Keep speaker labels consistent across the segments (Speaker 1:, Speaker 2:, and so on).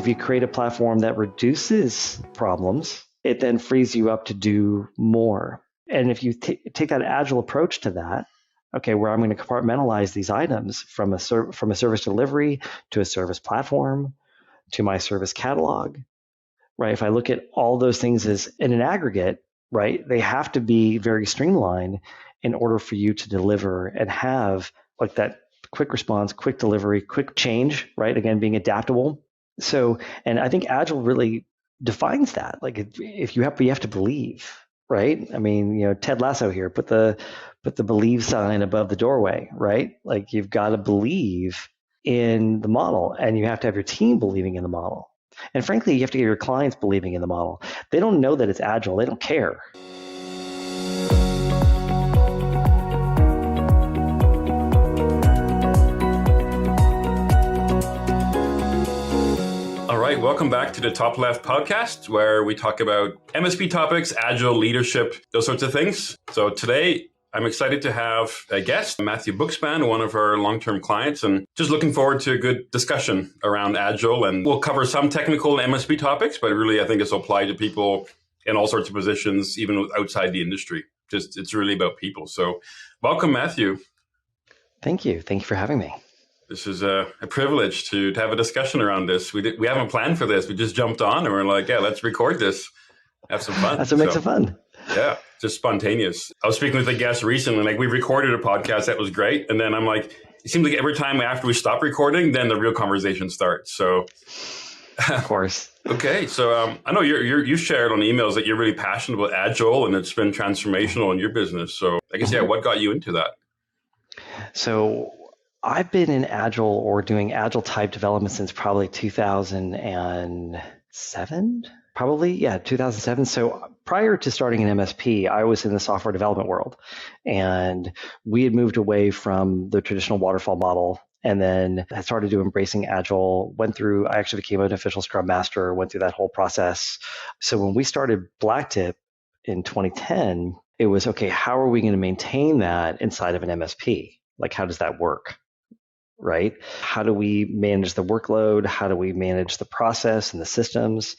Speaker 1: If you create a platform that reduces problems, it then frees you up to do more. And if you take that agile approach to that, okay, where I'm going to compartmentalize these items from a service delivery to a service platform to my service catalog, right? If I look at all those things as in an aggregate, right, they have to be very streamlined in order for you to deliver and have like that quick response, quick delivery, quick change, right? Again, being adaptable. So, and I think Agile really defines that. Like if you have to believe, right? I mean, Ted Lasso here, put the believe sign above the doorway, right? Like you've got to believe in the model and you have to have your team believing in the model. And frankly, you have to get your clients believing in the model. They don't know that it's Agile. They don't care.
Speaker 2: All right, welcome back to the TopLeft podcast, where we talk about MSP topics, Agile leadership, those sorts of things. So today, I'm excited to have a guest, Matthew Bookspan, one of our long-term clients, and just looking forward to a good discussion around Agile. And we'll cover some technical MSP topics, but really, I think this will apply to people in all sorts of positions, even outside the industry. Just it's really about people. So welcome, Matthew.
Speaker 1: Thank you. Thank you for having me.
Speaker 2: This is a privilege to have a discussion around this. We haven't planned for this. We just jumped on and we're like, yeah, let's record this. Have some fun.
Speaker 1: That's what makes it fun.
Speaker 2: Yeah, just spontaneous. I was speaking with a guest recently, like we recorded a podcast that was great. And then I'm like, it seems like every time after we stop recording, then the real conversation starts. So,
Speaker 1: of course.
Speaker 2: Okay, so I know you shared on emails that you're really passionate about Agile and it's been transformational in your business. So I guess, yeah, what got you into that?
Speaker 1: So I've been in Agile or doing Agile type development since probably 2007. Probably, yeah, 2007. So prior to starting an MSP, I was in the software development world. And we had moved away from the traditional waterfall model and then had started to embracing Agile, I actually became an official Scrum Master, went through that whole process. So when we started BlackTip in 2010, it was, okay, how are we going to maintain that inside of an MSP? Like, how does that work? Right? How do we manage the workload? How do we manage the process and the systems?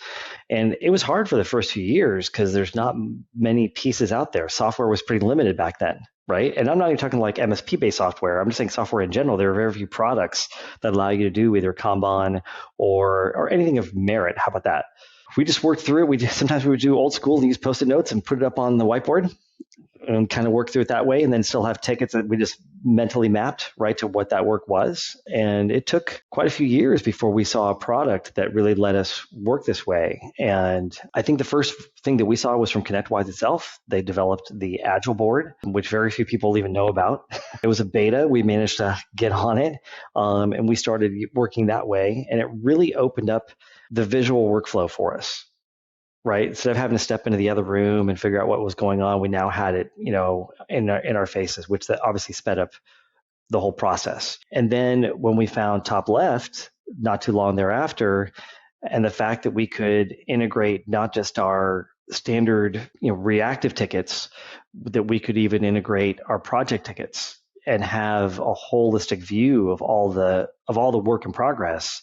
Speaker 1: And it was hard for the first few years because there's not many pieces out there. Software was pretty limited back then, right? And I'm not even talking like MSP-based software. I'm just saying software in general. There are very few products that allow you to do either Kanban or anything of merit. How about that? We just worked through it. Sometimes we would do old school and use Post-it notes and put it up on the whiteboard and kind of work through it that way, and then still have tickets that we just mentally mapped right to what that work was. And it took quite a few years before we saw a product that really let us work this way. And I think the first thing that we saw was from ConnectWise itself. They developed the Agile board, which very few people even know about. It was a beta. We managed to get on it, and we started working that way. And it really opened up the visual workflow for us. Right. Instead of having to step into the other room and figure out what was going on, we now had it, in our faces, which that obviously sped up the whole process. And then when we found TopLeft, not too long thereafter, and the fact that we could integrate not just our standard, reactive tickets, that we could even integrate our project tickets and have a holistic view of all the work in progress,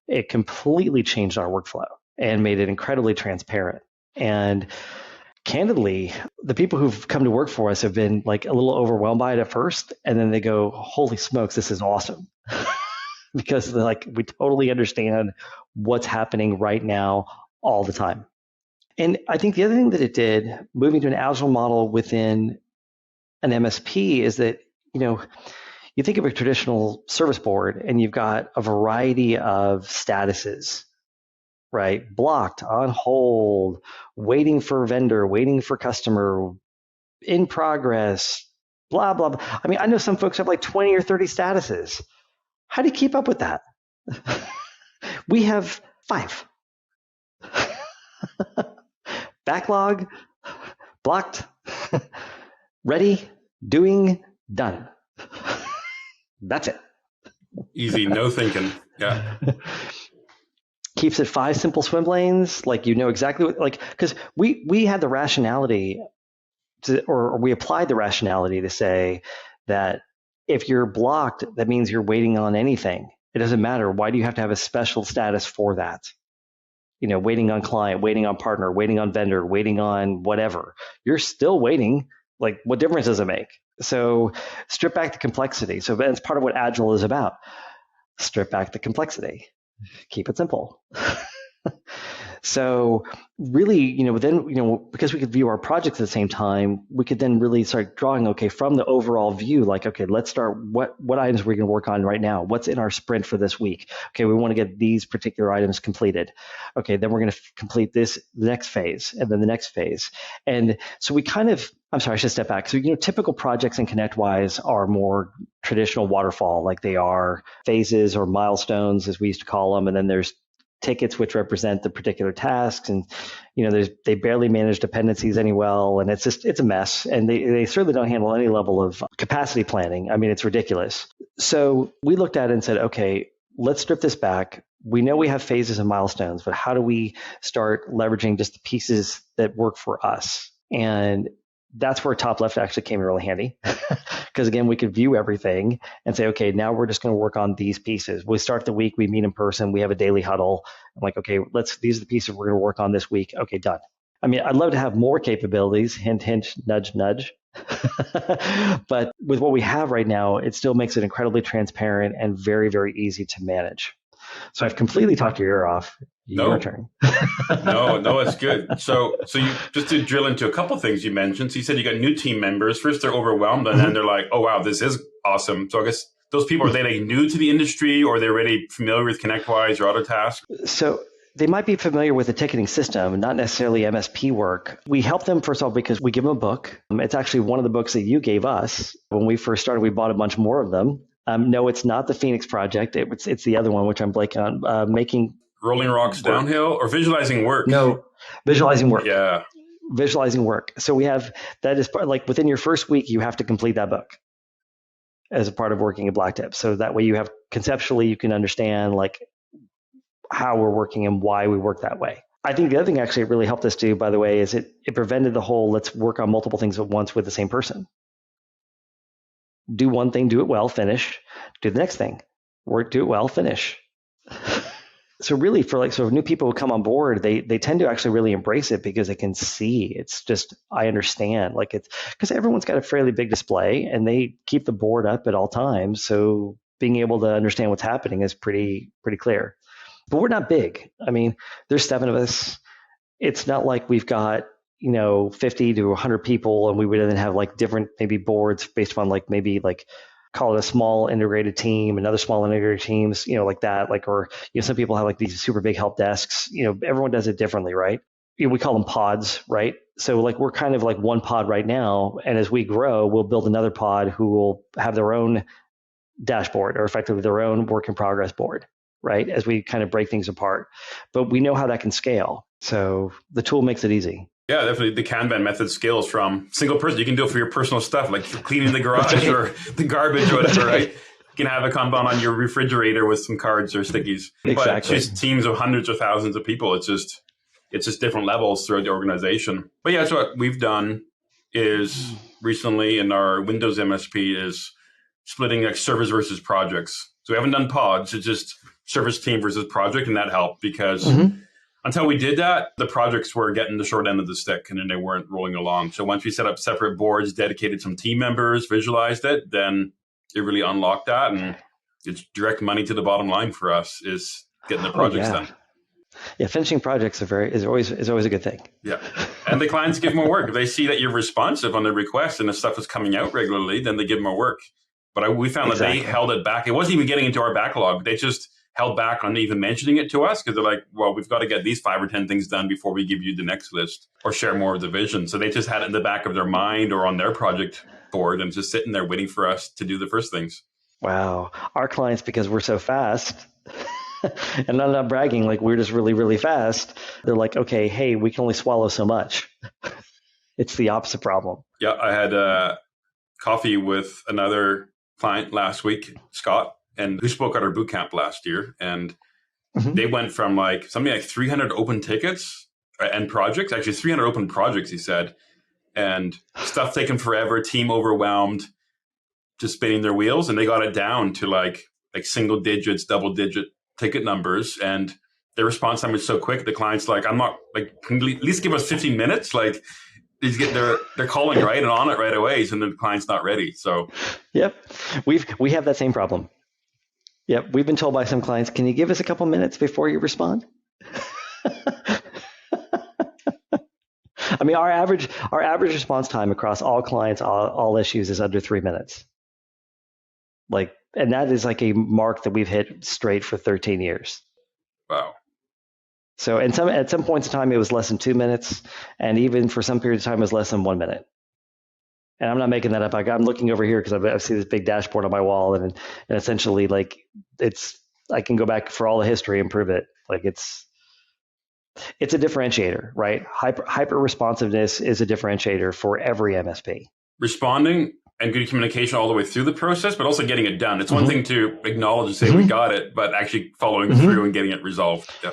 Speaker 1: it completely changed our workflow and made it incredibly transparent. And candidly, the people who've come to work for us have been like a little overwhelmed by it at first. And then they go, holy smokes, this is awesome. Because they're like, we totally understand what's happening right now all the time. And I think the other thing that it did, moving to an Agile model within an MSP, is that, you think of a traditional service board and you've got a variety of statuses, right? Blocked, on hold, waiting for vendor, waiting for customer, in progress, blah, blah, blah. I mean, I know some folks have like 20 or 30 statuses. How do you keep up with that? We have 5. Backlog, blocked, ready, doing, done. That's it.
Speaker 2: Easy, no thinking. Yeah.
Speaker 1: Keeps it 5 simple swim lanes. Like, exactly what, because we had the rationality or we applied the rationality to say that if you're blocked, that means you're waiting on anything. It doesn't matter. Why do you have to have a special status for that? waiting on client, waiting on partner, waiting on vendor, waiting on whatever. You're still waiting. Like, what difference does it make? So strip back the complexity. So that's part of what Agile is about. Strip back the complexity. Keep it simple. So really, then, because we could view our projects at the same time, we could then really start drawing, okay, from the overall view, like, okay, let's start, what items we're going to work on right now? What's in our sprint for this week? Okay, we want to get these particular items completed. Okay, then we're going to complete the next phase, and then the next phase. And so we I'm sorry, I should step back. So, typical projects in ConnectWise are more traditional waterfall, like they are phases or milestones, as we used to call them. And then there's tickets which represent the particular tasks, and they barely manage dependencies any well, and it's a mess, and they certainly don't handle any level of capacity planning. I mean, it's ridiculous. So we looked at it and said, okay, let's strip this back. We know we have phases and milestones, but how do we start leveraging just the pieces that work for us? And that's where TopLeft actually came in really handy, because again, we could view everything and say, okay, now we're just going to work on these pieces. We start the week, we meet in person, we have a daily huddle. I'm like, okay, these are the pieces we're going to work on this week. Okay, done. I mean, I'd love to have more capabilities, hint, hint, nudge, nudge. But with what we have right now, it still makes it incredibly transparent and very, very easy to manage. So I've completely talked your ear off. Your turn.
Speaker 2: No, it's good. So you just to drill into a couple things you mentioned. So you said you got new team members. First, they're overwhelmed, and then they're like, "Oh wow, this is awesome." So I guess those people, are they like new to the industry, or they're already familiar with ConnectWise or Autotask?
Speaker 1: So they might be familiar with the ticketing system, not necessarily MSP work. We help them, first of all, because we give them a book. It's actually one of the books that you gave us. When we first started, we bought a bunch more of them. No, it's not the Phoenix Project. It's the other one, which I'm blanking on. Making
Speaker 2: Rolling Rocks work. Downhill, or Visualizing Work?
Speaker 1: No, Visualizing Work.
Speaker 2: Yeah.
Speaker 1: Visualizing Work. So we have, that is part, like within your first week, you have to complete that book as a part of working at BlackTip. So that way you have, conceptually, you can understand like how we're working and why we work that way. I think the other thing actually it really helped us do, by the way, is it prevented the whole let's work on multiple things at once with the same person. Do one thing, do it well, finish. Do the next thing, do it well, finish. So really so new people who come on board, they tend to actually really embrace it because they can see it's just, I understand, like it's because everyone's got a fairly big display and they keep the board up at all times. So being able to understand what's happening is pretty clear. But we're not big. I mean, there's 7 of us. It's not like we've got 50 to 100 people, and we would then have like different maybe boards based on like maybe like call it a small integrated team, and other small integrated teams, like that, like, or some people have like these super big help desks. Everyone does it differently, right? We call them pods, right? So like we're kind of like one pod right now, and as we grow, we'll build another pod who will have their own dashboard or effectively their own work in progress board, right? As we kind of break things apart, but we know how that can scale. So the tool makes it easy.
Speaker 2: Yeah, definitely. The Kanban method scales from single person. You can do it for your personal stuff, like cleaning the garage or the garbage or whatever, right? You can have a Kanban on your refrigerator with some cards or stickies. Exactly. But it's just teams of hundreds or thousands of people. It's just different levels throughout the organization. But yeah, so what we've done is recently in our Windows MSP is splitting like service versus projects. So we haven't done pods. It's just service team versus project, and that helped because until we did that, the projects were getting the short end of the stick and then they weren't rolling along. So once we set up separate boards, dedicated some team members, visualized it, then it really unlocked that. And it's direct money to the bottom line for us is getting the projects done.
Speaker 1: Yeah, finishing projects is always a good thing.
Speaker 2: Yeah. And the clients give more work. If they see that you're responsive on the request and the stuff is coming out regularly, then they give more work. But we found that they held it back. It wasn't even getting into our backlog. They just held back on even mentioning it to us because they're like, well, we've got to get these 5 or 10 things done before we give you the next list or share more of the vision. So they just had it in the back of their mind or on their project board and just sitting there waiting for us to do the first things.
Speaker 1: Wow. Our clients, because we're so fast, and I'm not bragging, like we're just really, really fast. They're like, okay, hey, we can only swallow so much. It's the opposite problem.
Speaker 2: Yeah, I had coffee with another client last week, Scott, and who spoke at our boot camp last year. And they went from something like 300 open tickets and projects, actually 300 open projects, he said, and stuff taken forever, team overwhelmed, just spinning their wheels. And they got it down to like single digits, double digit ticket numbers. And their response time is so quick. The client's like, I'm not like, can you at least give us 15 minutes? Like they're calling right and on it right away. And then the client's not ready. So,
Speaker 1: yep, we have that same problem. Yep, we've been told by some clients, can you give us a couple minutes before you respond? I mean, our average response time across all clients, all issues is under 3 minutes. Like, and that is like a mark that we've hit straight for 13 years.
Speaker 2: wow.
Speaker 1: So, at some points in time, it was less than 2 minutes, and even for some period of time, it was less than 1 minute. And I'm not making that up. I'm looking over here because I see this big dashboard on my wall, and essentially, like, I can go back for all the history and prove it. Like, it's a differentiator, right? Hyper responsiveness is a differentiator for every MSP.
Speaker 2: Responding and good communication all the way through the process, but also getting it done. It's one thing to acknowledge and say we got it, but actually following through and getting it resolved. Yeah.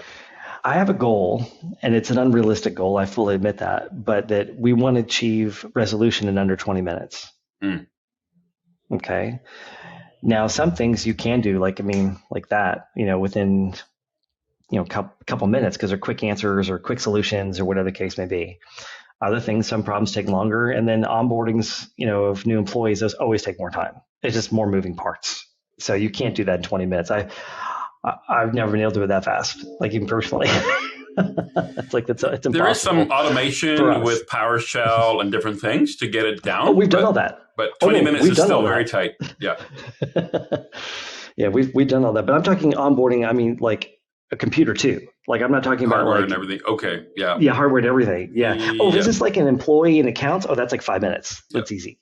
Speaker 1: I have a goal, and it's an unrealistic goal. I fully admit that, but that we want to achieve resolution in under 20 minutes. Okay. Now, some things you can do, like that, within couple minutes because they're quick answers or quick solutions or whatever the case may be. Other things, some problems take longer, and then onboardings, of new employees, those always take more time. It's just more moving parts. So you can't do that in 20 minutes. I've never been able to do it that fast, like even personally. It's impossible.
Speaker 2: There is some automation with PowerShell and different things to get it down.
Speaker 1: Oh, we've done all that.
Speaker 2: But 20 minutes is still very tight. Yeah.
Speaker 1: Yeah, we've done all that. But I'm talking onboarding, I mean, like a computer too. Like, I'm not talking
Speaker 2: hardware
Speaker 1: about
Speaker 2: and everything. Okay. Yeah.
Speaker 1: Yeah, hardware and everything. Yeah. Is this like an employee in accounts? Oh, that's like 5 minutes. That's easy.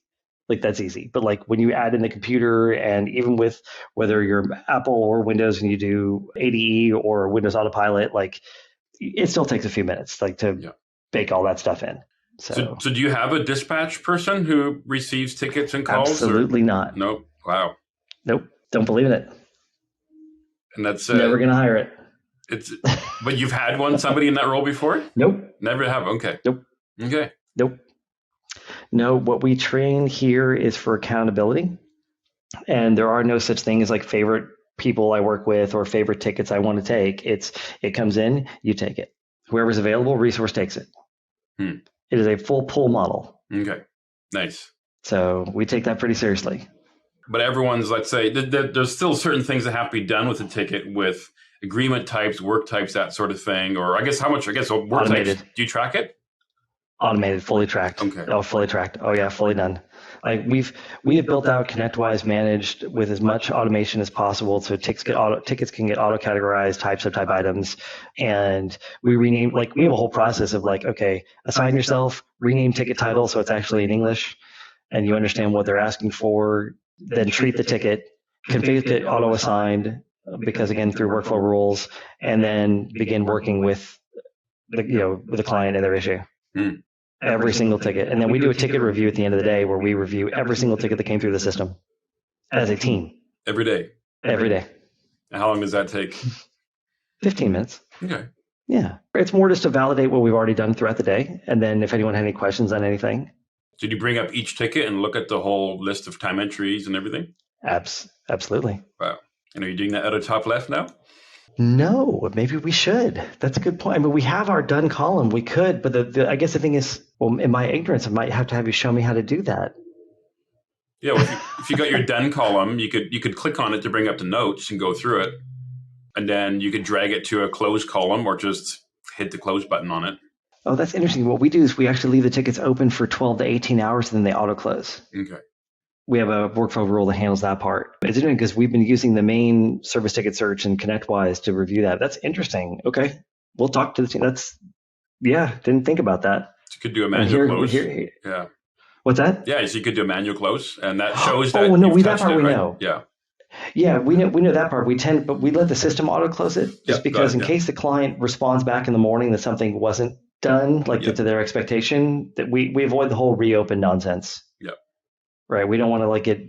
Speaker 1: Like, that's easy. But like when you add in the computer, and even with whether you're Apple or Windows and you do ADE or Windows Autopilot, like it still takes a few minutes, like to bake all that stuff in. So
Speaker 2: do you have a dispatch person who receives tickets and calls?
Speaker 1: Absolutely not.
Speaker 2: Nope. Wow.
Speaker 1: Nope. Don't believe in it.
Speaker 2: And that's
Speaker 1: never going to hire it.
Speaker 2: But you've had somebody in that role before?
Speaker 1: Nope.
Speaker 2: Never have. Okay.
Speaker 1: Nope.
Speaker 2: Okay.
Speaker 1: Nope. No, what we train here is for accountability. And there are no such thing as like favorite people I work with or favorite tickets I want to take. It comes in, you take it. Whoever's available, resource takes it. It is a full pull model.
Speaker 2: Okay. Nice.
Speaker 1: So we take that pretty seriously.
Speaker 2: But everyone's, let's say, there's still certain things that have to be done with the ticket, with agreement types, work types, that sort of thing. Or I guess work
Speaker 1: automated.
Speaker 2: Types, do you track it?
Speaker 1: Automated, fully tracked.
Speaker 2: Okay.
Speaker 1: Oh, fully tracked. Oh yeah, fully done. Like we have built out ConnectWise managed with as much automation as possible, so tickets can get auto categorized, type items, and we rename, like, we have a whole process of like, okay, assign yourself, rename ticket title so it's actually in English, and you understand what they're asking for. Then treat the ticket, configure it auto assigned, because again through workflow rules, and then begin working with the client and their issue. Every single ticket. And then we do a ticket review at the end of the day where we review every single ticket that came through the system as a team.
Speaker 2: Every day?
Speaker 1: Every day.
Speaker 2: And how long does that take?
Speaker 1: 15 minutes.
Speaker 2: Okay.
Speaker 1: Yeah. It's more just to validate what we've already done throughout the day. And then if anyone had any questions on anything.
Speaker 2: Did you bring up each ticket and look at the whole list of time entries and everything?
Speaker 1: Absolutely.
Speaker 2: Wow. And are you doing that out of TopLeft now?
Speaker 1: No, maybe we should. That's a good point. I mean, we have our done column. We could, but I guess the thing is, well, in my ignorance, I might have to have you show me how to do that.
Speaker 2: Yeah, well, if you got your done column, you could click on it to bring up the notes and go through it, and then you could drag it to a close column or just hit the close button on it.
Speaker 1: Oh, that's interesting. What we do is we actually leave the tickets open for 12 to 18 hours, and then they auto close.
Speaker 2: Okay.
Speaker 1: We have a workflow rule that handles that part. It's interesting because we've been using the main service ticket search and ConnectWise to review that. That's interesting. Okay. We'll talk to the team. Didn't think about that.
Speaker 2: You could do a manual close. Yeah.
Speaker 1: What's that?
Speaker 2: Yeah, so you could do a manual close, and that shows that.
Speaker 1: Oh, no,
Speaker 2: we
Speaker 1: that part we know.
Speaker 2: Yeah.
Speaker 1: Yeah, we know that part. But we let the system auto close it just because in case the client responds back in the morning that something wasn't done, to their expectation, that we avoid the whole reopen nonsense.
Speaker 2: Yeah.
Speaker 1: Right. We don't want to get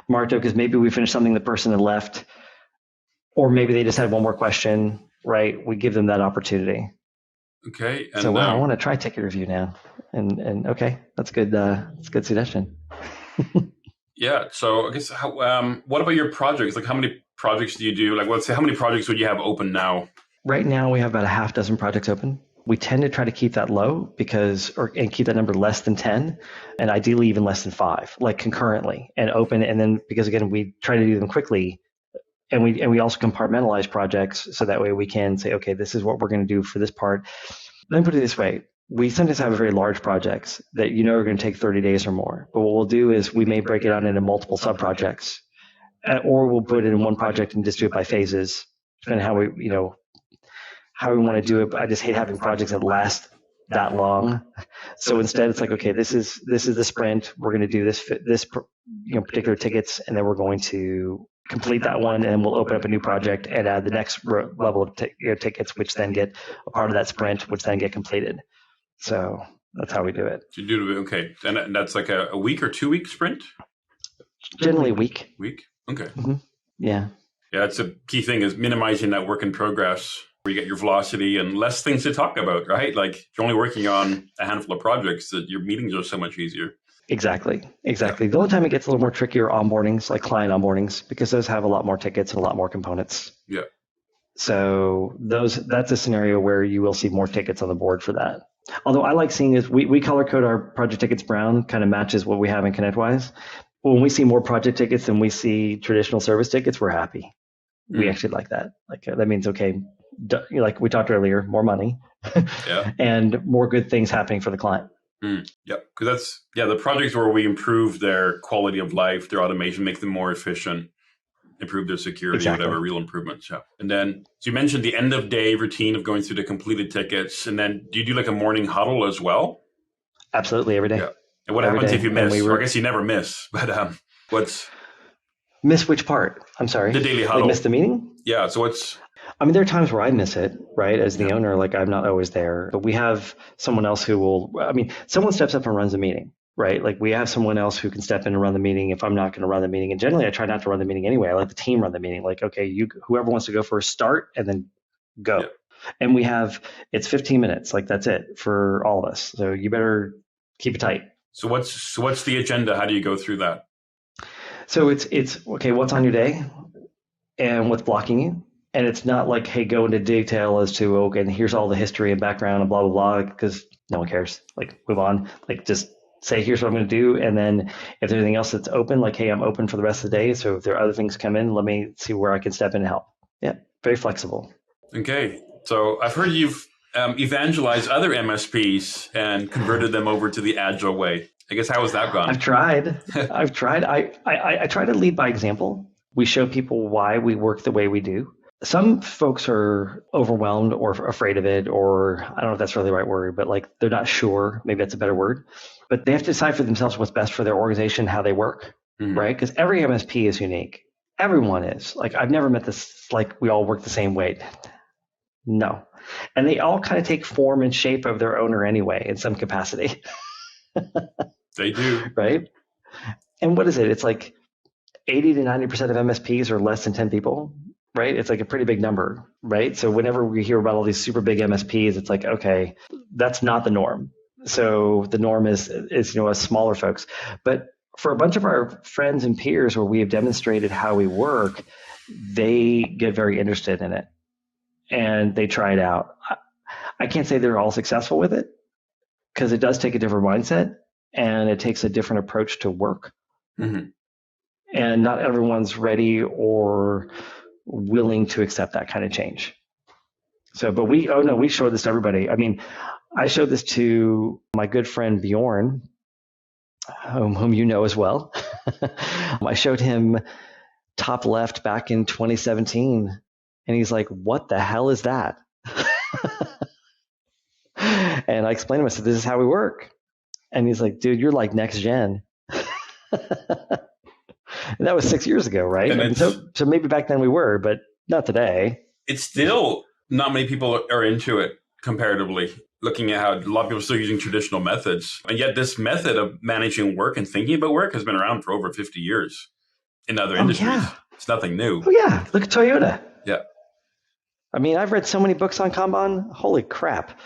Speaker 1: marked up because maybe we finished something the person had left, or maybe they just had one more question. Right. We give them that opportunity.
Speaker 2: Okay.
Speaker 1: And so I want to try ticket review now. And okay, that's good. That's a good suggestion.
Speaker 2: Yeah. So I guess what about your projects? Like, how many projects do you do? Like, let's say, how many projects would you have open now?
Speaker 1: Right now, we have about a half dozen projects open. We tend to try to keep that low and keep that number less than 10, and ideally even less than 5, like concurrently and open. And then because again, we try to do them quickly, and we also compartmentalize projects so that way we can say, okay, this is what we're going to do for this part. Let me put it this way. We sometimes have very large projects that are going to take 30 days or more. But what we'll do is we may break it down into multiple sub-projects, or we'll put it in one project and just do it by phases, depending on how we want to do it. But I just hate having projects that last that long. So instead, it's like, okay, this is the sprint. We're going to do this particular tickets, and then we're going to complete that one, and we'll open up a new project and add the next level of tickets, which then get a part of that sprint, which then get completed. So that's how we do it.
Speaker 2: You do it, okay. And that's like a week or 2 week sprint?
Speaker 1: Generally a week.
Speaker 2: Week? Okay.
Speaker 1: Mm-hmm. Yeah.
Speaker 2: Yeah, that's a key thing, is minimizing that work in progress where you get your velocity and less things to talk about, right? Like if you're only working on a handful of projects, that your meetings are so much easier.
Speaker 1: Exactly. The only time it gets a little more tricky are onboardings, like client onboardings, because those have a lot more tickets and a lot more components.
Speaker 2: Yeah.
Speaker 1: So that's a scenario where you will see more tickets on the board for that. Although I like seeing is we color code our project tickets brown, kind of matches what we have in ConnectWise. When we see more project tickets than we see traditional service tickets, we're happy. We actually like that. Like that means, okay, like we talked earlier, more money and more good things happening for the client.
Speaker 2: Yeah, because the projects where we improve their quality of life, their automation, make them more efficient, improve their security, whatever, real improvements. Yeah. And then, so you mentioned the end of day routine of going through the completed tickets. And then do you do like a morning huddle as well?
Speaker 1: Absolutely, every day.
Speaker 2: Yeah. And what happens if you miss? I guess you never miss, but
Speaker 1: miss which part? I'm sorry.
Speaker 2: The daily huddle.
Speaker 1: Like miss the meeting?
Speaker 2: Yeah. So
Speaker 1: there are times where I miss it, right? As the owner, like I'm not always there, but we have someone else who someone steps up and runs the meeting, right? Like we have someone else who can step in and run the meeting if I'm not going to run the meeting. And generally I try not to run the meeting anyway. I let the team run the meeting. Like, okay, whoever wants to go first, start and then go. Yeah. And it's 15 minutes. Like that's it for all of us. So you better keep it tight.
Speaker 2: So what's the agenda? How do you go through that?
Speaker 1: So it's okay, what's on your day and what's blocking you? And it's not like, hey, go into detail as to, okay, and here's all the history and background and blah, blah, blah, because no one cares. Like, move on. Like, just say, here's what I'm going to do. And then if there's anything else that's open, like, hey, I'm open for the rest of the day. So if there are other things come in, let me see where I can step in and help. Yeah, very flexible.
Speaker 2: Okay. So I've heard you've evangelized other MSPs and converted them over to the Agile way. I guess, how has that gone?
Speaker 1: I've tried. I try to lead by example. We show people why we work the way we do. Some folks are overwhelmed or afraid of it, or I don't know if that's really the right word, but like they're not sure. Maybe that's a better word. But they have to decide for themselves what's best for their organization, how they work, right? Because every MSP is unique. Everyone is. Like I've never met this, like we all work the same way. No. And they all kind of take form and shape of their owner anyway, in some capacity.
Speaker 2: They do.
Speaker 1: Right? And what is it? It's like 80 to 90% of MSPs are less than 10 people. Right? It's like a pretty big number, right? So whenever we hear about all these super big MSPs, it's like, okay, that's not the norm. So the norm is us smaller folks. But for a bunch of our friends and peers where we have demonstrated how we work, they get very interested in it and they try it out. I can't say they're all successful with it because it does take a different mindset and it takes a different approach to work. Mm-hmm. And not everyone's ready or willing to accept that kind of change. So, but we showed this to everybody. I mean, I showed this to my good friend Bjorn, whom you know as well. I showed him TopLeft back in 2017, and he's like, "What the hell is that?" And I explained to him, I said, "This is how we work." And he's like, "Dude, you're like next gen." And that was 6 years ago, right? And so maybe back then we were, but not today.
Speaker 2: It's still not many people are into it comparatively, looking at how a lot of people are still using traditional methods. And yet this method of managing work and thinking about work has been around for over 50 years in other industries. Yeah. It's nothing new.
Speaker 1: Oh, yeah. Look at Toyota.
Speaker 2: Yeah.
Speaker 1: I mean, I've read so many books on Kanban. Holy crap.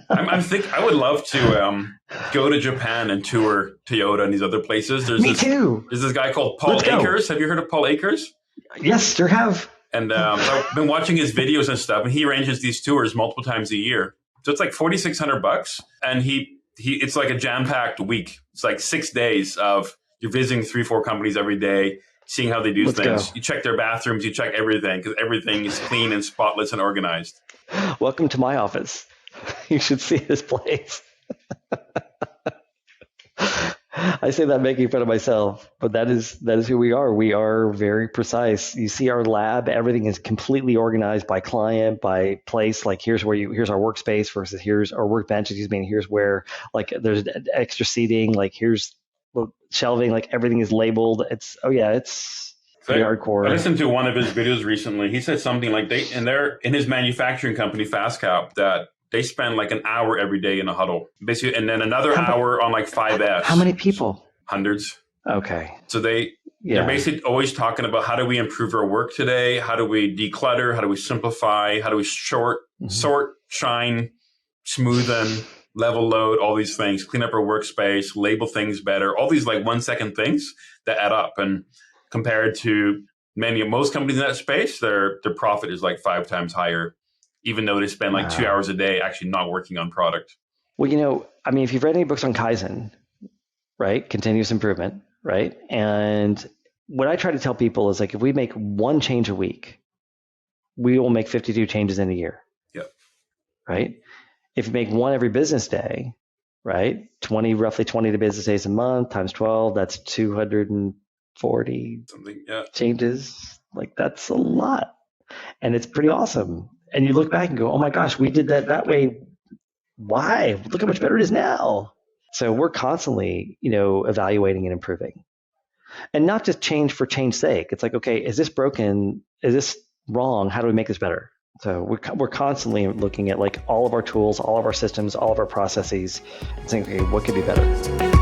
Speaker 2: I would love to go to Japan and tour Toyota and these other places.
Speaker 1: Me too.
Speaker 2: There's this guy called Paul Akers. Have you heard of Paul Akers?
Speaker 1: Yes, sure have.
Speaker 2: And so I've been watching his videos and stuff, and he arranges these tours multiple times a year. So it's like $4,600, and it's like a jam-packed week. It's like 6 days of you're visiting 3-4 companies every day, seeing how they do things. Go. You check their bathrooms, you check everything, because everything is clean and spotless and organized.
Speaker 1: Welcome to my office. You should see this place. I say that making fun of myself, but that is who we are. We are very precise. You see our lab, everything is completely organized by client, by place. Like here's our workspace versus here's our workbench, excuse me, and here's where like there's extra seating, like here's shelving, like everything is labeled. It's pretty hardcore.
Speaker 2: I listened to one of his videos recently. He said something like they're in his manufacturing company, FastCap, that they spend like an hour every day in a huddle, basically, and then another hour on like 5S.
Speaker 1: How many people?
Speaker 2: Hundreds.
Speaker 1: Okay.
Speaker 2: So they're basically always talking about how do we improve our work today? How do we declutter? How do we simplify? How do we sort, shine, smoothen, level load, all these things, clean up our workspace, label things better, all these like 1 second things that add up. And compared to most companies in that space, their profit is like 5 times higher, even though they spend like 2 hours a day actually not working on product.
Speaker 1: Well, if you've read any books on Kaizen, right? Continuous improvement, right? And what I try to tell people is like, if we make one change a week, we will make 52 changes in a year.
Speaker 2: Yep.
Speaker 1: Right? If you make one every business day, right? Roughly 20 business days a month times 12, that's 240 changes. Like that's a lot. And it's pretty awesome. And you look back and go, oh my gosh, we did that way. Why? Look how much better it is now. So we're constantly, evaluating and improving. And not just change for change's sake. It's like, okay, is this broken? Is this wrong? How do we make this better? So we're constantly looking at like all of our tools, all of our systems, all of our processes, and saying, okay, what could be better?